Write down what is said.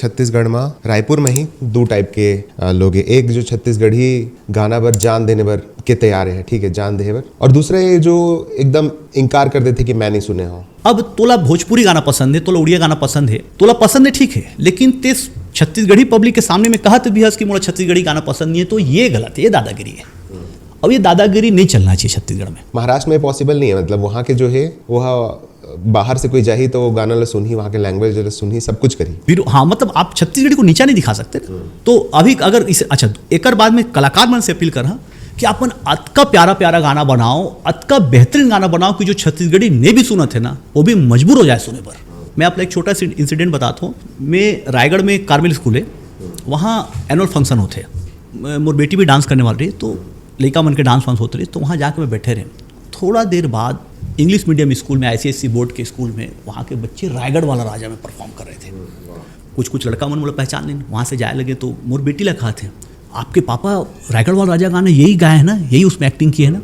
छत्तीसगढ़ में रायपुर में ही दो टाइप के लोग हैं। एक जो छत्तीसगढ़ी गाना बर जान देने बर के तैयार है, ठीक है, जान देने बर, और दूसरे जो एकदम इनकार कर देते कि मैं नहीं सुने हो। अब तोला भोजपुरी गाना पसंद है, तोला उड़िया गाना पसंद है, तोला पसंद है, ठीक है, लेकिन ते छत्तीसगढ़ी पब्लिक के सामने में कहा तो भी कि मोला छत्तीसगढ़ी गाना पसंद नहीं है, तो ये गलत है, ये दादागिरी है। अब ये दादागिरी नहीं चलना चाहिए छत्तीसगढ़ में। महाराष्ट्र में पॉसिबल नहीं है, मतलब वहाँ के जो है वह बाहर से कोई जाही तो गाना ला सुनी, वहाँ के लैंग्वेज ला सुनी, सब कुछ करी। हाँ, मतलब आप छत्तीसगढ़ी को नीचा नहीं दिखा सकते। तो अभी अगर इसे अच्छा एक बाद में कलाकार मन से अपील कर रहा कि अपन अतका प्यारा प्यारा गाना बनाओ, अतका बेहतरीन गाना बनाओ कि जो छत्तीसगढ़ी ने भी सुना थे ना, वो भी मजबूर हो जाए सुने पर। मैं आपको एक छोटा सा इंसिडेंट बताता हूँ। मैं रायगढ़ में कार्मेल स्कूल है, वहाँ एनुअल फंक्शन होते हैं, मोर बेटी भी डांस करने वाली रही, तो लड़का मन के डांस वांस होते रही, तो वहाँ जाकर मैं बैठे रहे। थोड़ा देर बाद इंग्लिश मीडियम स्कूल में, ICSE बोर्ड के स्कूल में, वहाँ के बच्चे रायगढ़ वाला राजा में परफॉर्म कर रहे थे। कुछ लड़का मन मुझे पहचान नहीं, वहाँ से जाए लगे तो मोर बेटी लगा थे, आपके पापा रायगढ़ वाला राजा गाना यही गाए है ना, यही उसमें एक्टिंग की है ना।